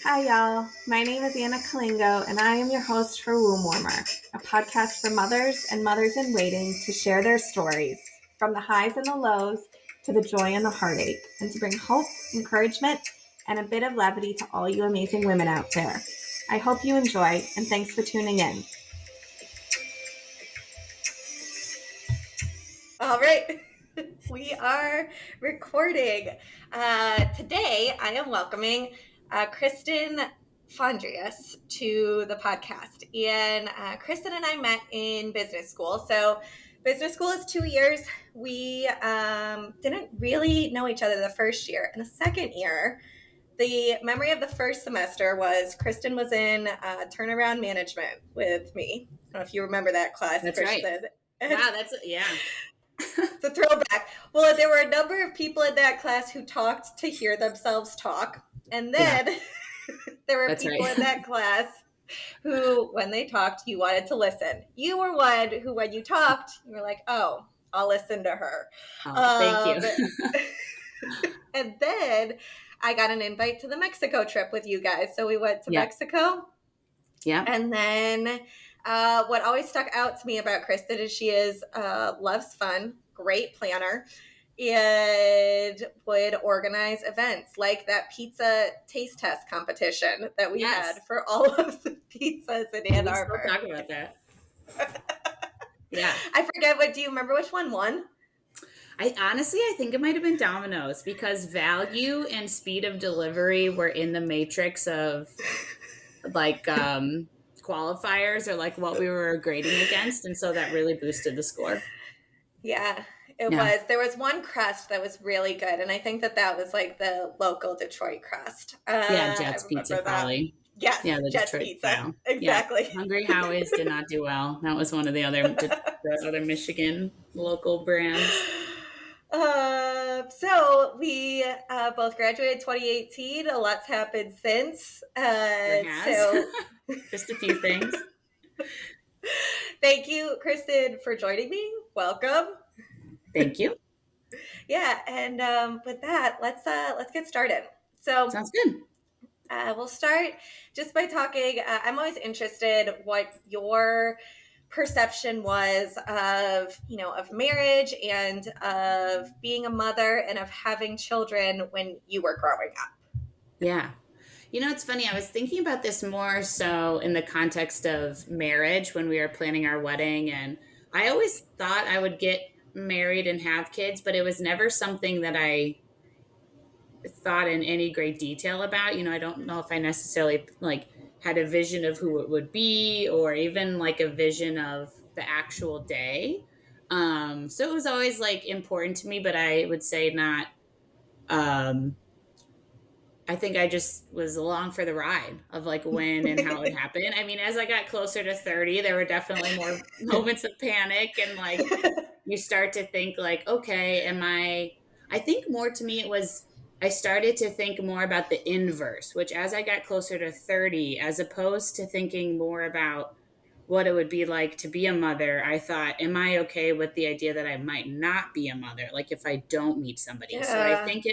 Hi, y'all. My name is Anna Kalingo, and I am your host for Womb Warmer, a podcast for mothers and mothers in waiting to share their stories, from the highs and the lows to the joy and the heartache, and to bring hope, encouragement, and a bit of levity to all you amazing women out there. I hope you enjoy, and thanks for tuning in. All right. We are recording. Today, I am welcoming Kristen Fondriest to the podcast. And Kristen and I met in business school. So business school is 2 years. We didn't really know each other the first year. And the second year, the memory of the first semester was Kristen was in turnaround management with me. I don't know if you remember that class, That's Kristen. Right. Wow, yeah. It's a throwback. Well, there were a number of people in that class who talked to hear themselves talk. And then there were people in that class who, when they talked, you wanted to listen. You were one who, when you talked, you were like, oh, I'll listen to her. Thank you. And then I got an invite to the Mexico trip with you guys. So we went to Mexico. Yeah. And then what always stuck out to me about Kristen is she loves fun, great planner, and would organize events like that pizza taste test competition that we had for all of the pizzas in Ann Arbor. We'll talk about that. Yeah. I forget, do you remember which one won? I think it might have been Domino's, because value and speed of delivery were in the matrix of like qualifiers, or like what we were grading against. And so that really boosted the score. Yeah, it was. There was one crust that was really good. And I think that was like the local Detroit crust. Jet's Pizza, probably. Yes, yeah, the Jet's Detroit Pizza. style. Exactly. Yeah. Hungry Howie's did not do well. That was one of the other Michigan local brands. So we both graduated 2018. A lot's happened since. So just a few things. Thank you, Kristen, for joining me. Welcome. Thank you. Yeah, and with that, let's get started. So sounds good. We'll start just by talking. I'm always interested what your perception was of marriage and of being a mother and of having children when you were growing up. Yeah. It's funny. I was thinking about this more so in the context of marriage when we were planning our wedding. And I always thought I would get married and have kids, but it was never something that I thought in any great detail about. I don't know if I necessarily had a vision of who it would be, or even like a vision of the actual day. So it was always important to me, but I would say not. I think I just was along for the ride of when and how it happened. I mean, as I got closer to 30, there were definitely more moments of panic, and you start to think okay, I think more to me it was, I started to think more about the inverse, which as I got closer to 30, as opposed to thinking more about what it would be like to be a mother, I thought, am I okay with the idea that I might not be a mother? If I don't meet somebody. Yeah. So I think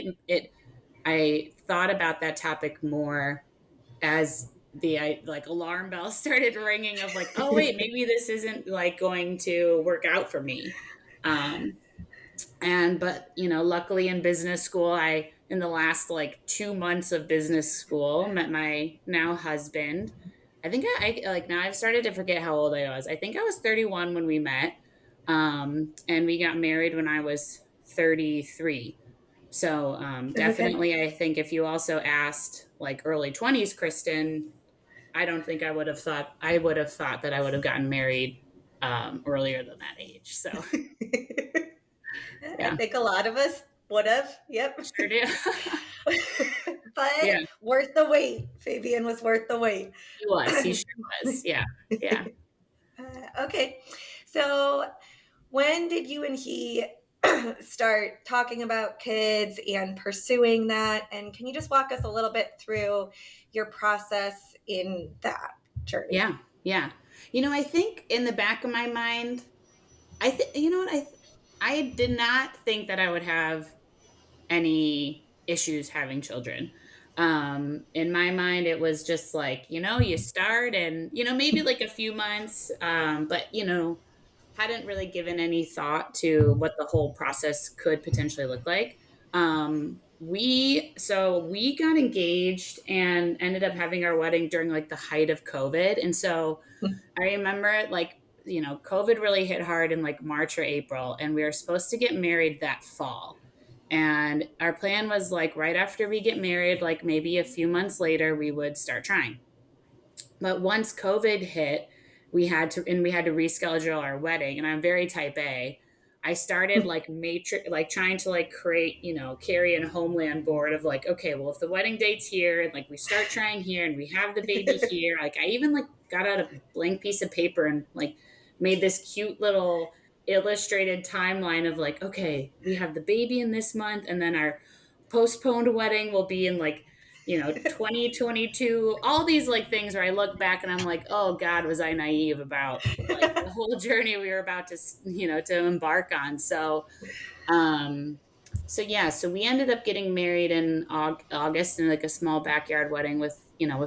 I thought about that topic more as the alarm bells started ringing of oh wait, maybe this isn't going to work out for me. But luckily in business school, in the last 2 months of business school, met my now husband. I think I now I've started to forget how old I was. I think I was 31 when we met. And we got married when I was 33. So definitely, okay. I think if you also asked early 20s Kristen, I don't think I would have thought that I would have gotten married earlier than that age. So yeah. I think a lot of us would have. Yep. Sure do. But worth the wait. Fabian was worth the wait. He was. He sure was. Yeah. Yeah. Okay. So when did you and he start talking about kids and pursuing that? And can you just walk us a little bit through your process in that journey? Yeah. Yeah. I think in the back of my mind, I did not think that I would have any issues having children. In my mind, it was just like, you start and, maybe like a few months, but, hadn't really given any thought to what the whole process could potentially look like. We got engaged and ended up having our wedding during like the height of COVID. And so I remember like, COVID really hit hard in like March or April, and we were supposed to get married that fall. And our plan was like right after we get married, like maybe a few months later, we would start trying. But once COVID hit, we had to reschedule our wedding. And I'm very type A. I started like matrix, like trying to like create, carry and homeland board of like, okay, well, if the wedding date's here and like we start trying here and we have the baby here, like I even like got out a blank piece of paper and like made this cute little illustrated timeline of like, okay, we have the baby in this month, and then our postponed wedding will be in like 2022, all these like things where I look back and I'm like, oh God, was I naive about like the whole journey we were about to, to embark on. Um, so we ended up getting married in August in like a small backyard wedding with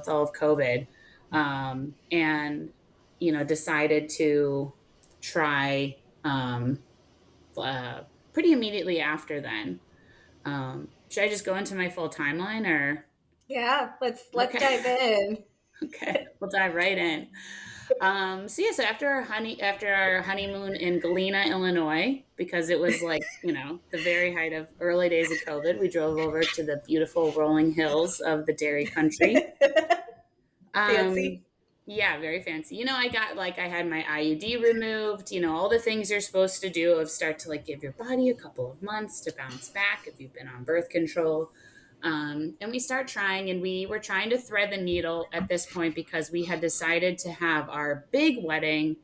all of COVID. And, decided to try, uh, pretty immediately after then. Should I just go into my full timeline or? Yeah, let's Okay. dive in. Okay, we'll dive right in. So after our honeymoon in Galena, Illinois, because it was like, the very height of early days of COVID, we drove over to the beautiful rolling hills of the dairy country. Fancy. Um, yeah, very fancy. I had my IUD removed, all the things you're supposed to do of start to like give your body a couple of months to bounce back if you've been on birth control. And we start trying, and we were trying to thread the needle at this point because we had decided to have our big wedding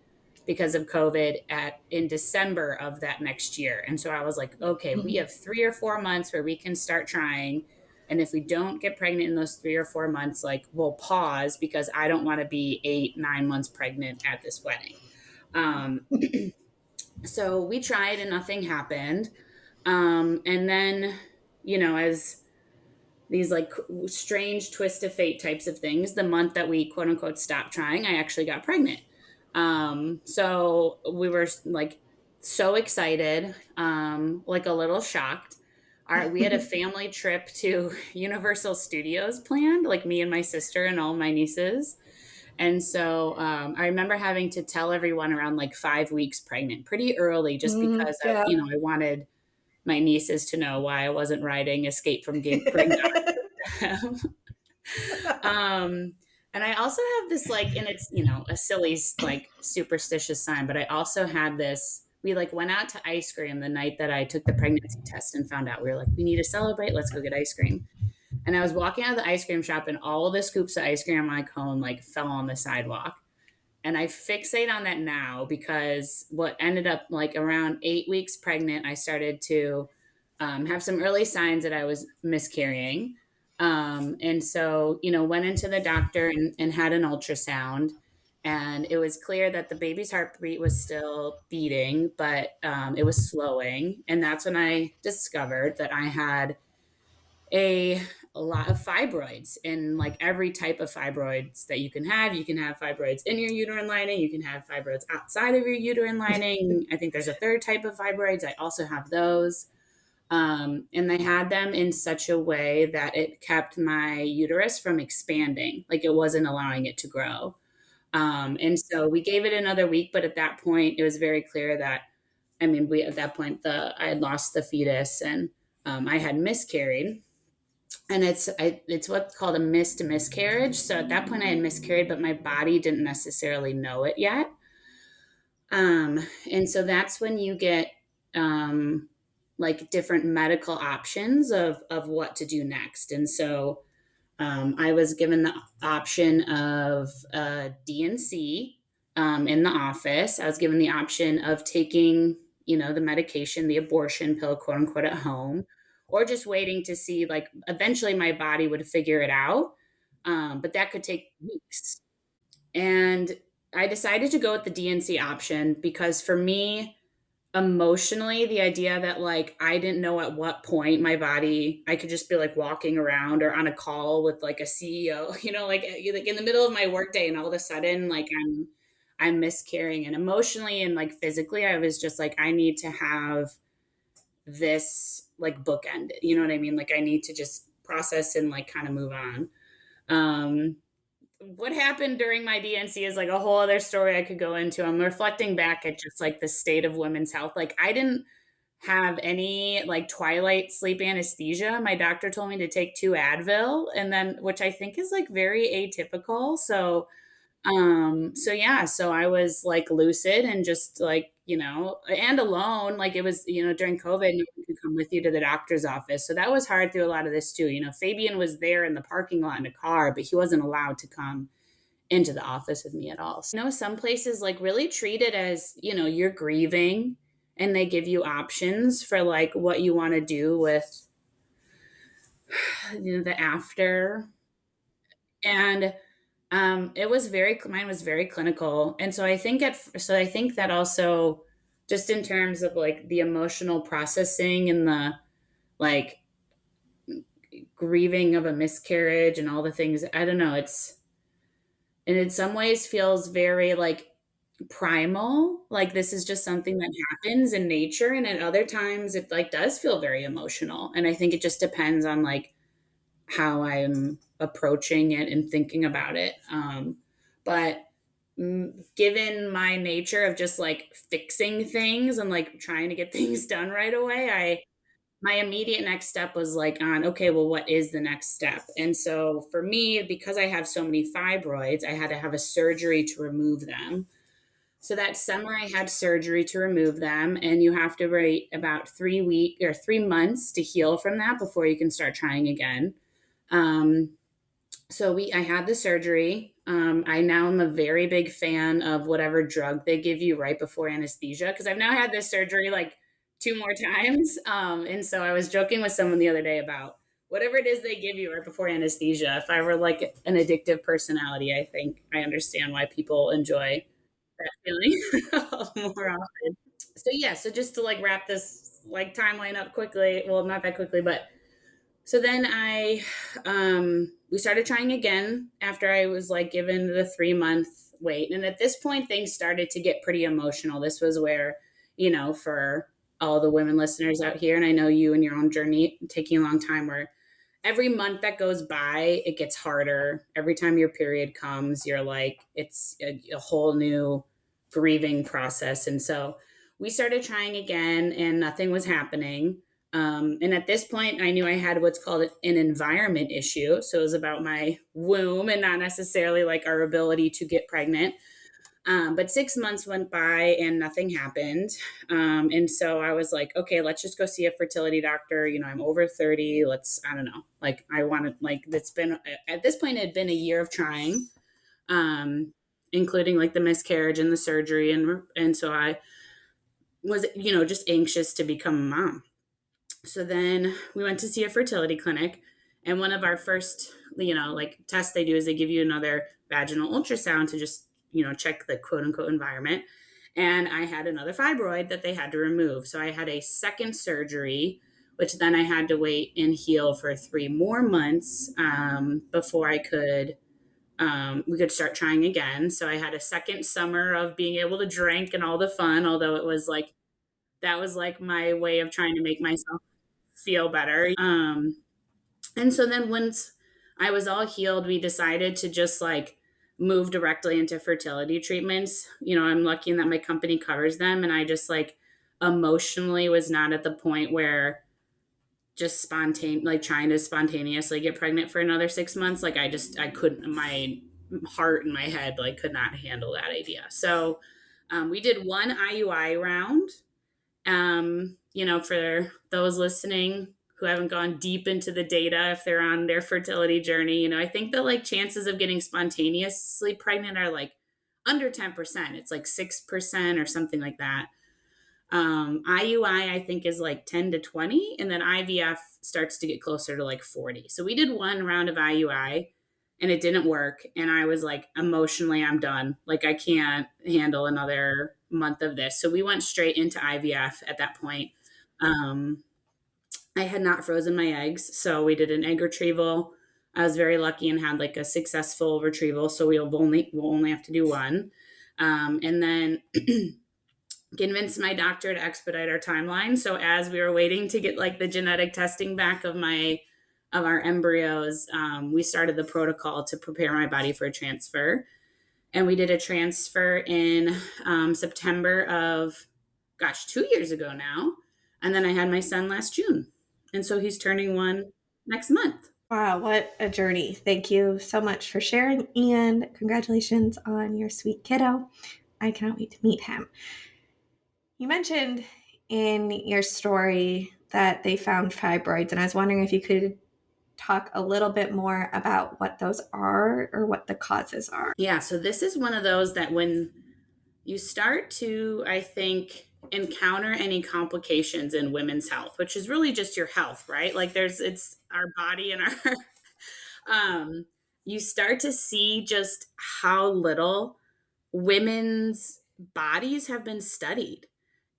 because of COVID in December of that next year. And so I was like, okay, we have 3 or 4 months where we can start trying. And if we don't get pregnant in those 3 or 4 months, like we'll pause because I don't want to be 8, 9 months pregnant at this wedding. Um, so we tried and nothing happened. And then, as these like strange twist of fate types of things, the month that we quote unquote stopped trying, I actually got pregnant. So we were like so excited, like a little shocked. We had a family trip to Universal Studios planned, like me and my sister and all my nieces. And so I remember having to tell everyone around like 5 weeks pregnant pretty early, just because Yeah. I wanted my nieces to know why I wasn't riding Escape from Grim Dark. um, and I also have this like, and it's a silly like superstitious sign, but I also had this. We like went out to ice cream the night that I took the pregnancy test and found out. We were like, we need to celebrate. Let's go get ice cream. And I was walking out of the ice cream shop, and all of the scoops of ice cream on my cone like fell on the sidewalk. And I fixate on that now because what ended up like around 8 weeks pregnant, I started to have some early signs that I was miscarrying. And so, went into the doctor and had an ultrasound. And it was clear that the baby's heartbeat was still beating, but it was slowing. And that's when I discovered that I had a, a lot of fibroids, and like every type of fibroids that you can have. You can have fibroids in your uterine lining, you can have fibroids outside of your uterine lining. I think there's a third type of fibroids. I also have those. And they had them in such a way that it kept my uterus from expanding, like it wasn't allowing it to grow. And so we gave it another week, but at that point, it was very clear that, we at that point, I had lost the fetus, and I had miscarried. And it's what's called a missed miscarriage. So at that point, I had miscarried, but my body didn't necessarily know it yet. And so that's when you get like different medical options of what to do next. And so I was given the option of DNC in the office. I was given the option of taking, the medication, the abortion pill, quote unquote, at home, or just waiting to see, like, eventually my body would figure it out. But that could take weeks. And I decided to go with the DNC option because for me, emotionally, the idea that like I didn't know at what point my body, I could just be like walking around or on a call with like a CEO, like in the middle of my workday, and all of a sudden, like I'm miscarrying, and emotionally and like physically, I was just like, I need to have this like bookend. You know what I mean? Like I need to just process and like kind of move on. Um, what happened during my DNC is like a whole other story I could go into. I'm reflecting back at just like the state of women's health. Like I didn't have any like twilight sleep anesthesia. My doctor told me to take 2 Advil, and then, which I think is like very atypical. So yeah, so I was like lucid and just like, and alone. Like it was, during COVID, no one could come with you to the doctor's office. So that was hard through a lot of this too. Fabian was there in the parking lot in a car, but he wasn't allowed to come into the office with me at all. So, some places like really treat it as, you're grieving, and they give you options for like what you want to do with, the after. And it was mine was very clinical. And so I think that also, just in terms of like the emotional processing and the like grieving of a miscarriage and all the things, I don't know, and in some ways feels very like primal, like this is just something that happens in nature, and at other times it like does feel very emotional. And I think it just depends on like how I'm approaching it and thinking about it. But given my nature of just like fixing things and like trying to get things done right away, my immediate next step was like, on okay, well, what is the next step? And so for me, because I have so many fibroids, I had to have a surgery to remove them. So that summer I had surgery to remove them, and you have to wait about 3 weeks or 3 months to heal from that before you can start trying again. um, I had the surgery. I now am a very big fan of whatever drug they give you right before anesthesia, because I've now had this surgery like 2 more times. And so I was joking with someone the other day about whatever it is they give you right before anesthesia. If I were like an addictive personality, I think I understand why people enjoy that feeling more often. So yeah, so just to like wrap this like timeline up quickly, well, not that quickly, but so then we started trying again after I was like given the 3 month wait. And at this point, things started to get pretty emotional. This was where, for all the women listeners out here, and I know you and your own journey taking a long time, where every month that goes by, it gets harder. Every time your period comes, you're like, it's a whole new grieving process. And so we started trying again, and nothing was happening. And at this point, I knew I had what's called an environment issue. So it was about my womb and not necessarily like our ability to get pregnant. But 6 months went by and nothing happened. And so I was like, okay, let's just go see a fertility doctor. I'm over 30. I don't know. Like, I wanted, like, it's been, at this point, it had been a year of trying, um, including like the miscarriage and the surgery. And so I was, just anxious to become a mom. So then we went to see a fertility clinic, and one of our first, like tests they do is they give you another vaginal ultrasound to just, check the quote unquote environment. And I had another fibroid that they had to remove. So I had a second surgery, which then I had to wait and heal for 3 more months before we could start trying again. So I had a second summer of being able to drink and all the fun, although it was like, that was like my way of trying to make myself feel better. And so then once I was all healed, we decided to just like move directly into fertility treatments. I'm lucky in that my company covers them. And I just like emotionally was not at the point where just like trying to spontaneously get pregnant for another 6 months. Like I couldn't, my heart and my head like could not handle that idea. So we did one IUI round. For those listening who haven't gone deep into the data, if they're on their fertility journey, I think the like chances of getting spontaneously pregnant are like under 10%. It's like 6% or something like that. IUI, I think, is like 10 to 20, and then IVF starts to get closer to like 40. So we did one round of IUI and it didn't work. And I was like, emotionally, I'm done. Like, I can't handle another month of this. So we went straight into IVF at that point. I had not frozen my eggs, so we did an egg retrieval. I was very lucky and had like a successful retrieval, so we'll only have to do one. And then convinced my doctor to expedite our timeline. So as we were waiting to get like the genetic testing back of our embryos, we started the protocol to prepare my body for a transfer. And we did a transfer in September of, 2 years ago now. And then I had my son last June. And so he's turning 1 next month. Wow, what a journey. Thank you so much for sharing, and congratulations on your sweet kiddo. I cannot wait to meet him. You mentioned in your story that they found fibroids, and I was wondering if you could talk a little bit more about what those are or what the causes are. Yeah, so this is one of those that when you start to, I think, encounter any complications in women's health, which is really just your health, right? Like it's our body and our, you start to see just how little women's bodies have been studied.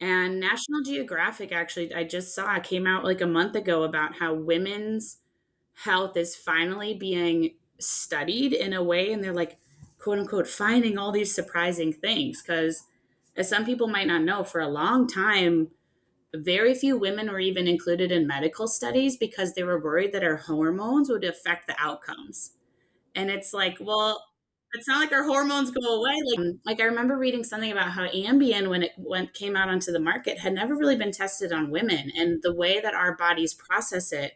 And National Geographic, actually, I just saw, came out like a month ago about how women's health is finally being studied in a way. And they're like, quote unquote, finding all these surprising things. Because as some people might not know, for a long time, very few women were even included in medical studies because they were worried that our hormones would affect the outcomes. And it's like, well, it's not like our hormones go away. Like I remember reading something about how Ambien, when it came out onto the market, had never really been tested on women, and the way that our bodies process it,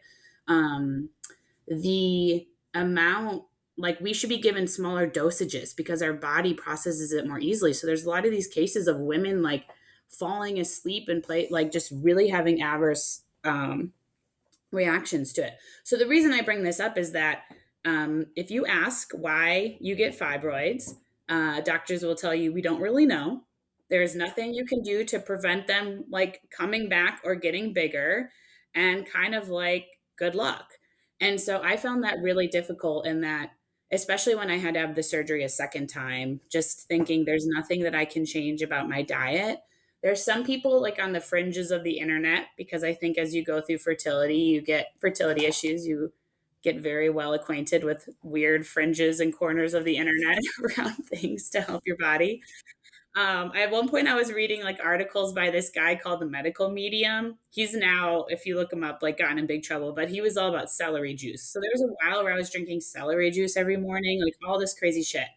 the amount, like we should be given smaller dosages because our body processes it more easily. So there's a lot of these cases of women like falling asleep and like just really having adverse reactions to it. So the reason I bring this up is that if you ask why you get fibroids, doctors will tell you we don't really know. There's nothing you can do to prevent them like coming back or getting bigger, and kind of like good luck. And so I found that really difficult in that, especially when I had to have the surgery a second time, just thinking there's nothing that I can change about my diet. There's some people like on the fringes of the internet, because I think as you go through fertility, you get fertility issues, you get very well acquainted with weird fringes and corners of the internet around things to help your body. At one point I was reading like articles by this guy called the medical medium. He's now, if you look him up, like gotten in big trouble, but he was all about celery juice. So there was a while where I was drinking celery juice every morning, like all this crazy shit.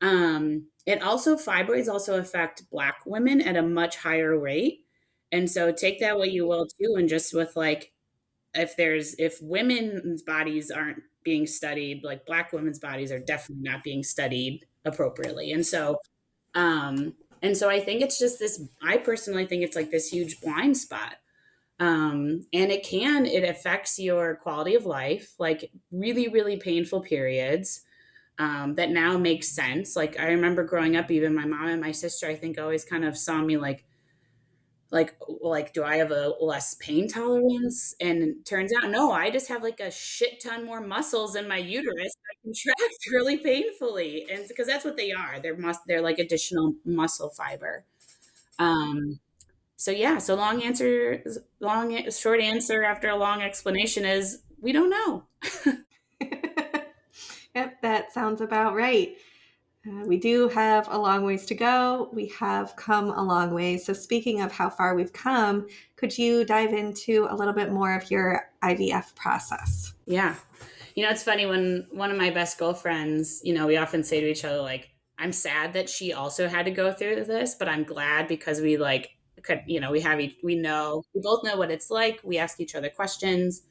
Fibroids also affect Black women at a much higher rate. And so take that what you will too. And just with like, if women's bodies aren't being studied, like Black women's bodies are definitely not being studied appropriately. And so I think it's just this, I personally think it's like this huge blind spot. And it affects your quality of life, like really, really painful periods. That now makes sense. Like I remember growing up, even my mom and my sister, I think always kind of saw me like, do I have a less pain tolerance? And it turns out, no, I just have like a shit ton more muscles in my uterus that contract really painfully. And because that's what they are. They're like additional muscle fiber. So yeah, so short answer after a long explanation is we don't know. Yep, that sounds about right. We do have a long ways to go. We have come a long way. So speaking of how far we've come, could you dive into a little bit more of your IVF process? Yeah. It's funny when one of my best girlfriends, we often say to each other, like, I'm sad that she also had to go through this, but I'm glad because we like could, we both know what it's like. We ask each other questions.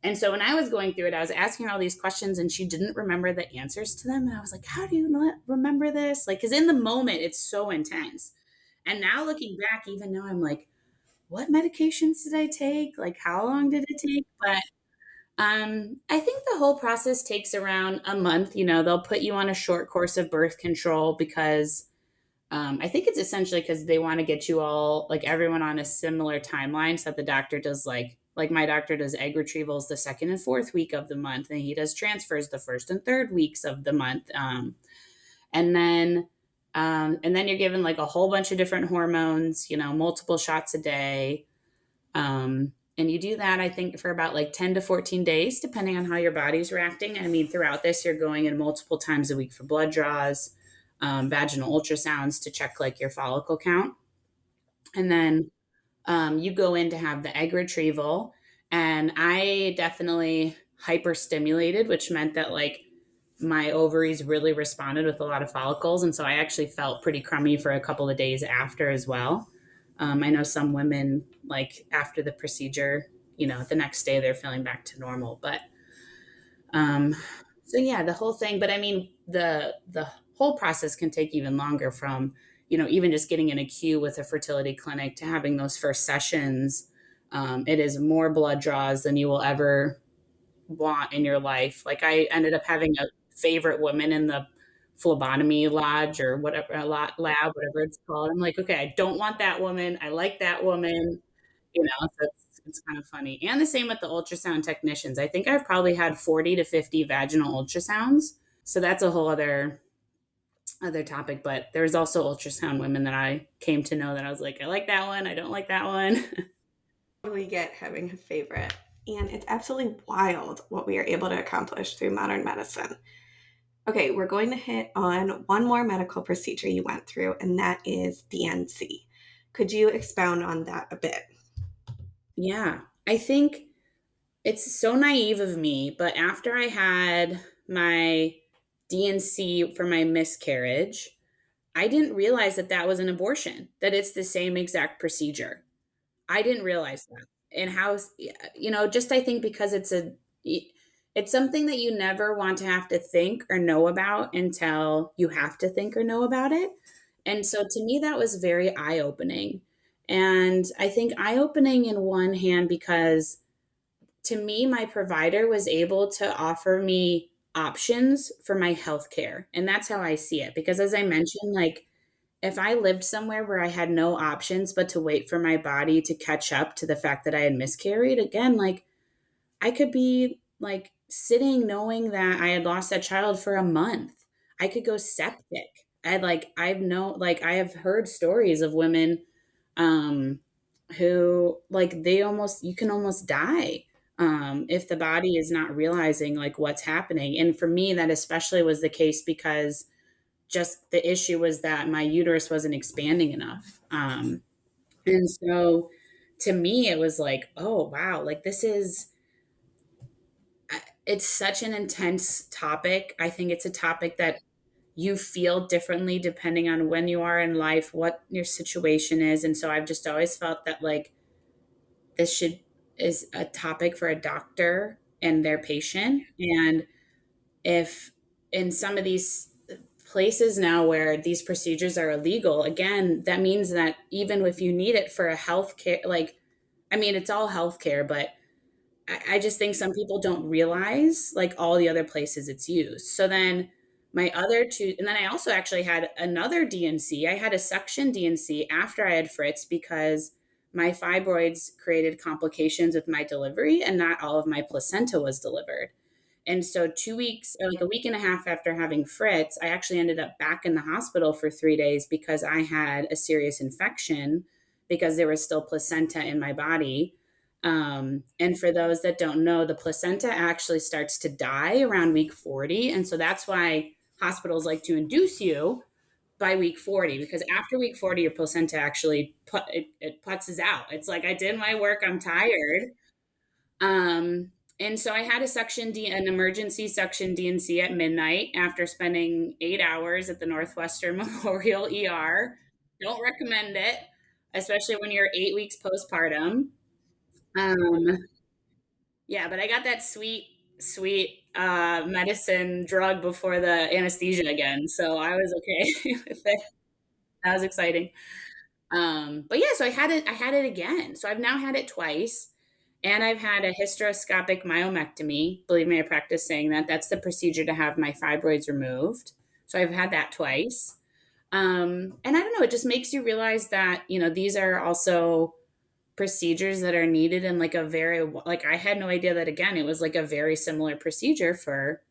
And so when I was going through it, I was asking her all these questions and she didn't remember the answers to them. And I was like, how do you not remember this? Like, because in the moment, it's so intense. And now looking back, even though I'm like, what medications did I take? Like, how long did it take? But I think the whole process takes around a month. They'll put you on a short course of birth control because I think it's essentially because they want to get you all, like everyone on a similar timeline so that the doctor does like my doctor does egg retrievals the second and fourth week of the month, and he does transfers the first and third weeks of the month. And then And then you're given like a whole bunch of different hormones, multiple shots a day. And you do that, I think, for about like 10 to 14 days, depending on how your body's reacting. I mean, throughout this, you're going in multiple times a week for blood draws, vaginal ultrasounds to check like your follicle count. And then you go in to have the egg retrieval. And I definitely hyperstimulated, which meant that like my ovaries really responded with a lot of follicles. And so I actually felt pretty crummy for a couple of days after as well. I know some women, like after the procedure, the next day they're feeling back to normal. But um, so yeah, the whole thing. But I mean, the whole process can take even longer from even just getting in a queue with a fertility clinic to having those first sessions. It is more blood draws than you will ever want in your life. Like I ended up having a favorite woman in the phlebotomy lodge or whatever, lab, whatever it's called. I'm like, okay, I don't want that woman. I like that woman. So it's kind of funny. And the same with the ultrasound technicians. I think I've probably had 40 to 50 vaginal ultrasounds. So that's a whole other topic. But there's also ultrasound women that I came to know that I was like, I like that one. I don't like that one. Totally get having a favorite. And it's absolutely wild what we are able to accomplish through modern medicine. Okay, we're going to hit on one more medical procedure you went through, and that is DNC. Could you expound on that a bit? Yeah. I think it's so naive of me, but after I had my DNC for my miscarriage, I didn't realize that that was an abortion, that it's the same exact procedure. I didn't realize that. And how, just I think because it's something that you never want to have to think or know about until you have to think or know about it. And so to me, that was very eye opening. And I think eye opening in one hand because to me, my provider was able to offer me options for my health care. And that's how I see it. Because as I mentioned, like if I lived somewhere where I had no options but to wait for my body to catch up to the fact that I had miscarried, again, like I could be like sitting knowing that I had lost that child for a month. I could go septic. I have heard stories of women um who like you can almost die if the body is not realizing like what's happening. And for me, that especially was the case because just the issue was that my uterus wasn't expanding enough. And so to me, it was like, oh, wow, like it's such an intense topic. I think it's a topic that you feel differently depending on when you are in life, what your situation is. And so I've just always felt that like this is a topic for a doctor and their patient. And if in some of these places now where these procedures are illegal, again, that means that even if you need it for a healthcare, like, I mean, it's all healthcare, but I just think some people don't realize like all the other places it's used. So then my other two, and then I also actually had another DNC. I had a suction DNC after I had Fritz because my fibroids created complications with my delivery and not all of my placenta was delivered. And so 2 weeks, or like a week and a half after having Fritz, I actually ended up back in the hospital for 3 days because I had a serious infection because there was still placenta in my body. And for those that don't know, the placenta actually starts to die around week 40. And so that's why hospitals like to induce you by week 40, because after week 40, your placenta actually it putzes out. It's like, I did my work, I'm tired. And so I had an emergency suction DNC at midnight after spending 8 hours at the Northwestern Memorial ER. Don't recommend it, especially when you're 8 weeks postpartum. Um, yeah, but I got that sweet medicine drug before the anesthesia again, so I was okay with it. That was exciting. But yeah, so I had it again. So I've now had it twice. And I've had a hysteroscopic myomectomy. Believe me, I practice saying that. That's the procedure to have my fibroids removed. So I've had that twice. And I don't know, it just makes you realize that, these are also procedures that are needed in like a very, like, I had no idea that again, it was like a very similar procedure for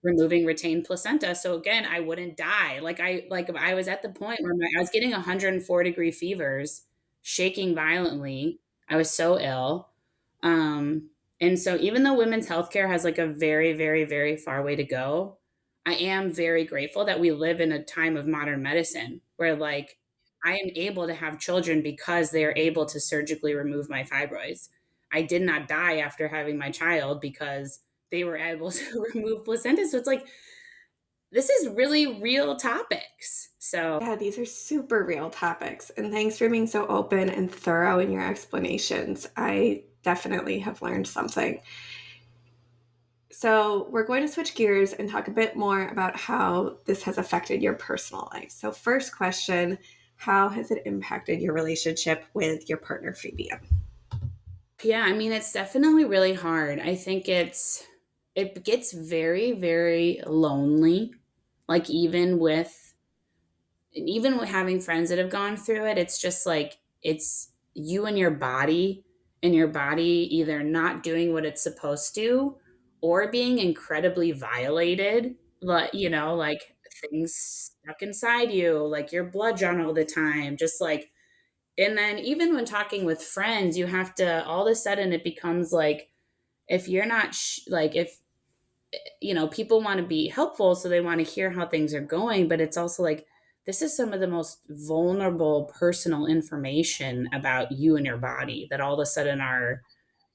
removing retained placenta. So again, I wouldn't die. I was at the point where I was getting 104-degree fevers, shaking violently. I was so ill. Um, and so even though women's healthcare has like a very, very, very far way to go, I am very grateful that we live in a time of modern medicine where like I am able to have children because they are able to surgically remove my fibroids. I did not die after having my child because they were able to remove placenta. So it's like, this is really real topics. So, Yeah, these are super real topics. And thanks for being so open and thorough in your explanations. I definitely have learned something. So, we're going to switch gears and talk a bit more about how this has affected your personal life. So, first question, how has it impacted your relationship with your partner, Fabian? yeah, I mean, it's definitely really hard. I think it gets very, very lonely. Like even with having friends that have gone through it, it's just like it's you and your body either not doing what it's supposed to or being incredibly violated. Like, like things stuck inside you, like your blood drawn all the time, just like, and then even when talking with friends, you have to, all of a sudden it becomes like, if you're not, like, if, people want to be helpful, so they want to hear how things are going, but it's also like, this is some of the most vulnerable personal information about you and your body that all of a sudden are,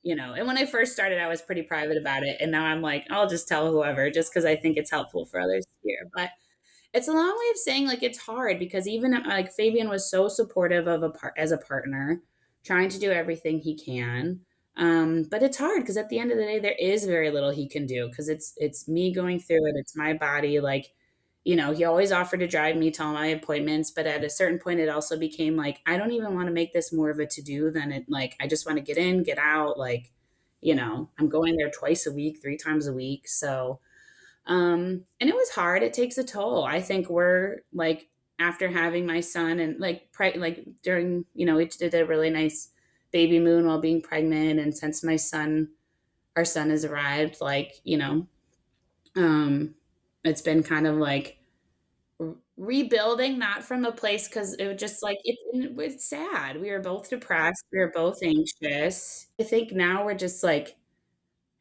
and when I first started, I was pretty private about it. And now I'm like, I'll just tell whoever just because I think it's helpful for others to hear. But it's a long way of saying like it's hard because even like Fabian was so supportive of as a partner, trying to do everything he can. But it's hard because at the end of the day, there is very little he can do because it's me going through it. It's my body. Like, he always offered to drive me to all my appointments, but at a certain point, it also became like I don't even want to make this more of a to do than it. Like I just want to get in, get out. Like, I'm going there twice a week, 3 times a week, so. And it was hard. It takes a toll. I think we're like after having my son and like like during, we did a really nice baby moon while being pregnant. And since our son has arrived, like, um, it's been kind of like rebuilding, not from a place because it was just like it's sad. We were both depressed. We were both anxious. I think now we're just like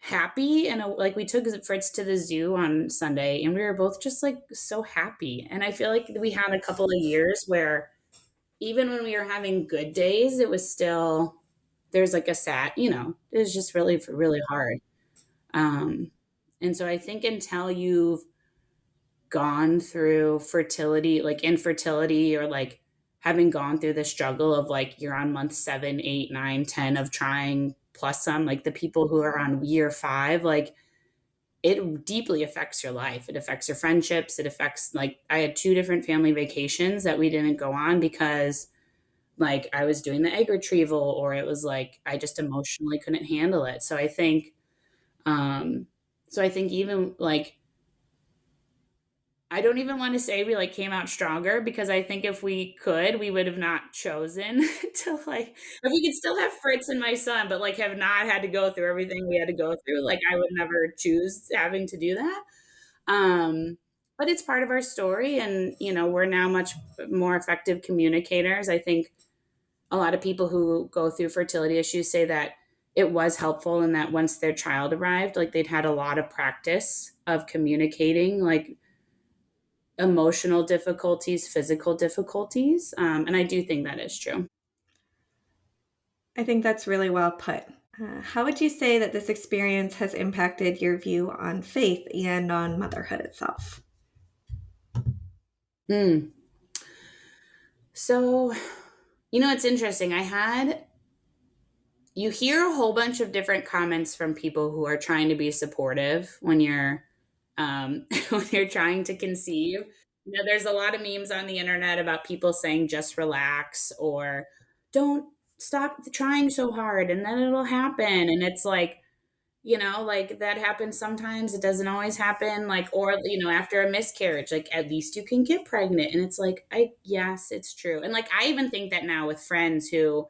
happy and like we took Fritz to the zoo on Sunday and we were both just like so happy. And I feel like we had a couple of years where even when we were having good days, it was still there's like a sad, it was just really, really hard. Um, and so I think until you've gone through fertility, like infertility, or like having gone through the struggle of like you're on month 7, 8, 9, 10 of trying plus some, like the people who are on year 5, like it deeply affects your life. It affects your friendships. It affects, like, I had 2 different family vacations that we didn't go on because like I was doing the egg retrieval or it was like I just emotionally couldn't handle it. Um so I think even like I don't even want to say we like came out stronger because I think if we could, we would have not chosen to like if we could still have Fritz and my son, but like have not had to go through everything we had to go through, like I would never choose having to do that. But it's part of our story and we're now much more effective communicators. I think a lot of people who go through fertility issues say that it was helpful and that once their child arrived, like they'd had a lot of practice of communicating, like emotional difficulties, physical difficulties. And I do think that is true. I think that's really well put. How would you say that this experience has impacted your view on faith and on motherhood itself? Mm. So, it's interesting. You hear a whole bunch of different comments from people who are trying to be supportive when you're when you're trying to conceive. There's a lot of memes on the internet about people saying just relax or don't stop trying so hard and then it'll happen. And it's like that happens sometimes. It doesn't always happen. Like, or, after a miscarriage, like at least you can get pregnant. And it's like, yes, it's true. And like, I even think that now with friends who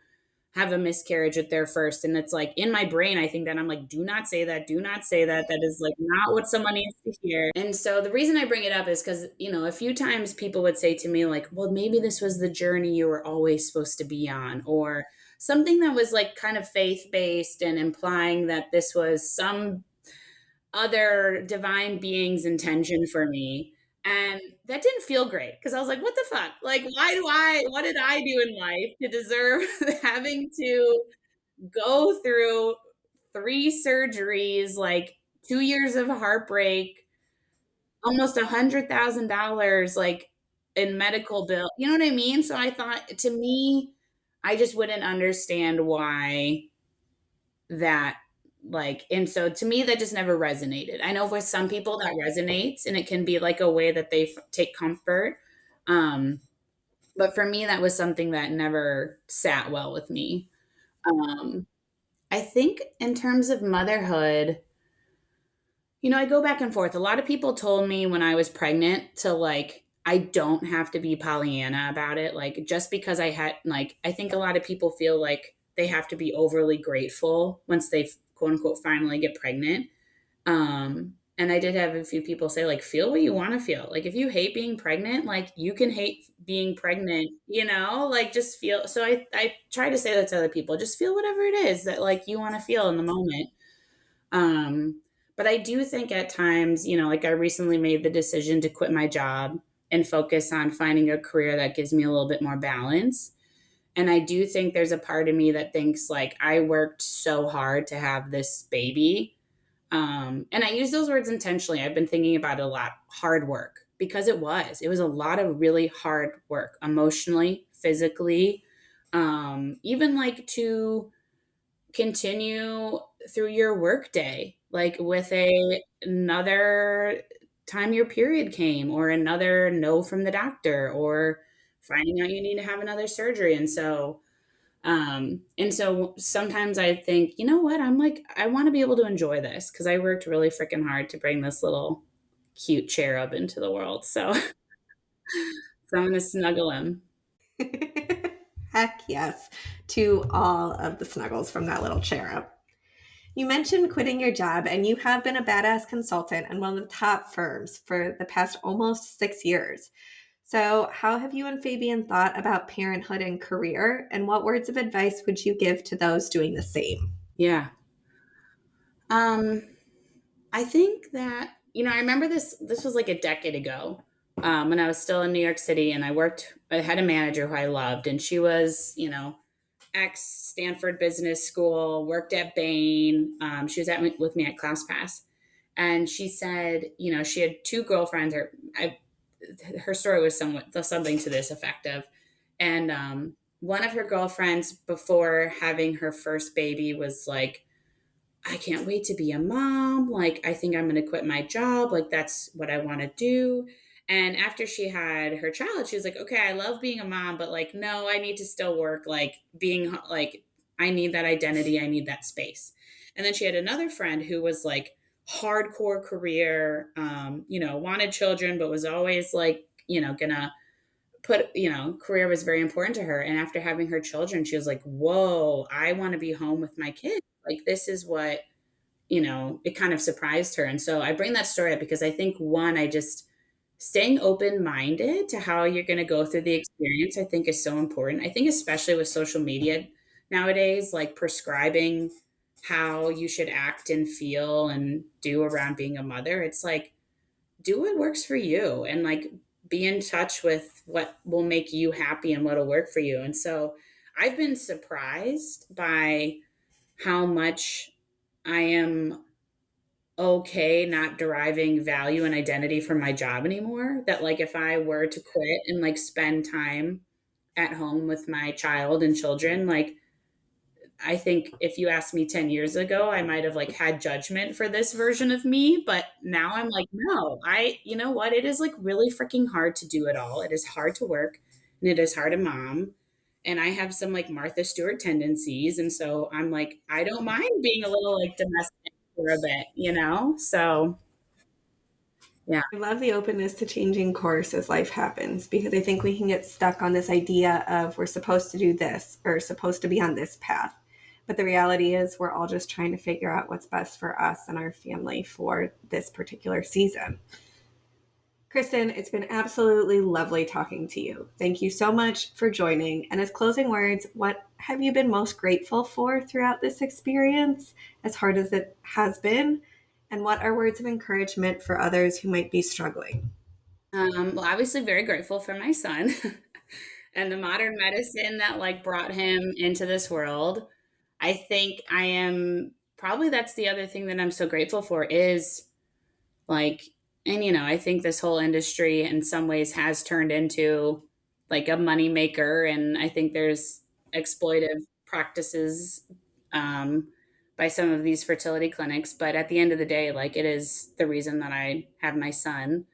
have a miscarriage at their first. And it's like in my brain, I think that I'm like, do not say that. Do not say that. That is like not what someone needs to hear. And so the reason I bring it up is because, a few times people would say to me, like, well, maybe this was the journey you were always supposed to be on, or something that was like kind of faith based and implying that this was some other divine being's intention for me. And that didn't feel great because I was like, what the fuck? Like, what did I do in life to deserve having to go through 3 surgeries, like 2 years of heartbreak, almost $100,000, like in medical bill? You know what I mean? So I thought, to me, I just wouldn't understand why that, like, and so to me that just never resonated. I know with some people that resonates and it can be like a way that they take comfort, um but for me that was something that never sat well with me. um I think in terms of motherhood, I go back and forth. A lot of people told me when I was pregnant to, like, I don't have to be Pollyanna about it. Like, just because I had, like, I think a lot of people feel like they have to be overly grateful once they quote unquote finally get pregnant. And I did have a few people say, like, feel what you want to feel. Like, if you hate being pregnant, like, you can hate being pregnant, like, just feel. So I try to say that to other people, just feel whatever it is that, like, you want to feel in the moment. But I do think at times, like, I recently made the decision to quit my job and focus on finding a career that gives me a little bit more balance. And I do think there's a part of me that thinks, like, I worked so hard to have this baby. And I use those words intentionally. I've been thinking about it a lot. Hard work, because it was a lot of really hard work, emotionally, physically, even like to continue through your workday, like with another time your period came, or another no from the doctor, or finding out you need to have another surgery. And so sometimes I think, you know what, I'm like, I want to be able to enjoy this because I worked really freaking hard to bring this little cute cherub into the world. So I'm gonna snuggle him. Heck yes to all of the snuggles from that little cherub. You mentioned quitting your job, and you have been a badass consultant in one of the top firms for the past almost 6 years. So, how have you and Fabian thought about parenthood and career, and what words of advice would you give to those doing the same? Yeah. Um, I think that, I remember this was like a decade ago, when I was still in New York City, and I had a manager who I loved, and she was, ex Stanford Business School, worked at Bain. She was with me at ClassPass. And she said, she had two girlfriends, her story was something to this effect of, and one of her girlfriends before having her first baby was like, I can't wait to be a mom. Like, I think I'm going to quit my job. Like, that's what I want to do. And after she had her child, she was like, okay, I love being a mom, but like, no, I need to still work. Like, I need that identity. I need that space. And then she had another friend who was like hardcore career, wanted children, but was always like, gonna career was very important to her. And after having her children, she was like, whoa, I want to be home with my kids. Like, this is what, it kind of surprised her. And so I bring that story up because I think, one, I just staying open minded to how you're going to go through the experience, I think, is so important. I think, especially with social media nowadays, like prescribing how you should act and feel and do around being a mother, it's like, do what works for you, and like, be in touch with what will make you happy and what'll work for you. And so I've been surprised by how much I am okay not deriving value and identity from my job anymore. That, like, if I were to quit and like spend time at home with my child and children, like, I think if you asked me 10 years ago, I might have like had judgment for this version of me. But now I'm like, no, you know what? It is like really freaking hard to do it all. It is hard to work, and it is hard to mom. And I have some like Martha Stewart tendencies. And so I'm like, I don't mind being a little like domestic for a bit. So Yeah. I love the openness to changing course as life happens, because I think we can get stuck on this idea of we're supposed to do this or supposed to be on this path. But the reality is, we're all just trying to figure out what's best for us and our family for this particular season. Kristen, it's been absolutely lovely talking to you. Thank you so much for joining. And as closing words, what have you been most grateful for throughout this experience, as hard as it has been? And what are words of encouragement for others who might be struggling? Well, obviously very grateful for my son and the modern medicine that like brought him into this world. I think I am probably that's the other thing that I'm so grateful for is like, and I think this whole industry in some ways has turned into like a money maker. And I think there's exploitive practices by some of these fertility clinics. But at the end of the day, like it is the reason that I have my son.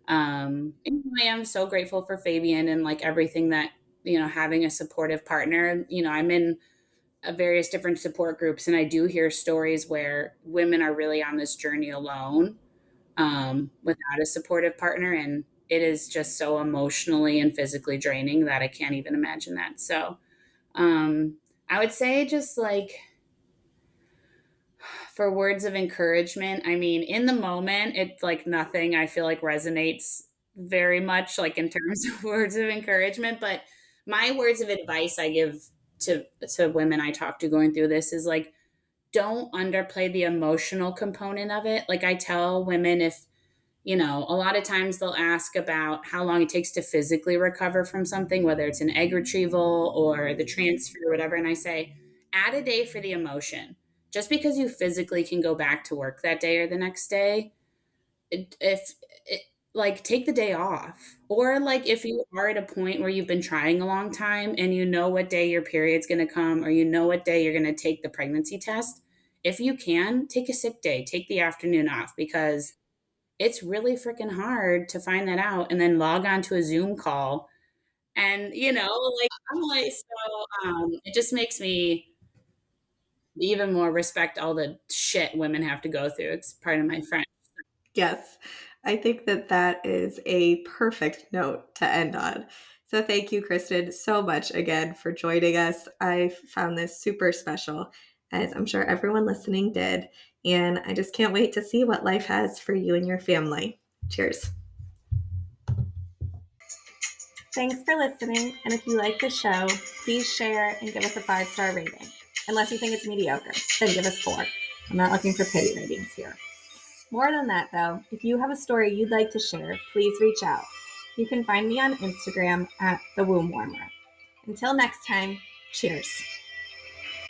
And I am so grateful for Fabian and like everything that, having a supportive partner. I'm in various different support groups and I do hear stories where women are really on this journey alone without a supportive partner. And it is just so emotionally and physically draining that I can't even imagine that. So I would say just like for words of encouragement, I mean, in the moment, it's like nothing I feel like resonates very much, like in terms of words of encouragement. But my words of advice I give to women I talk to going through this is like, don't underplay the emotional component of it. Like I tell women if a lot of times they'll ask about how long it takes to physically recover from something, whether it's an egg retrieval or the transfer or whatever. And I say, add a day for the emotion. Just because you physically can go back to work that day or the next day, if it, like take the day off. Or like if you are at a point where you've been trying a long time and you know what day your period's going to come or you know what day you're going to take the pregnancy test, if you can, take a sick day, take the afternoon off because it's really freaking hard to find that out and then log on to a Zoom call. And, like, I'm like, so it just makes me even more respect all the shit women have to go through. It's part of my friend. Yes, I think that that is a perfect note to end on. So thank you, Kristen, so much again for joining us. I found this super special, as I'm sure everyone listening did. And I just can't wait to see what life has for you and your family. Cheers. Thanks for listening. And if you like the show, please share and give us a 5-star rating. Unless you think it's mediocre, then give us 4. I'm not looking for pity ratings here. More than that, though, if you have a story you'd like to share, please reach out. You can find me on Instagram at The Womb Warmer. Until next time, cheers.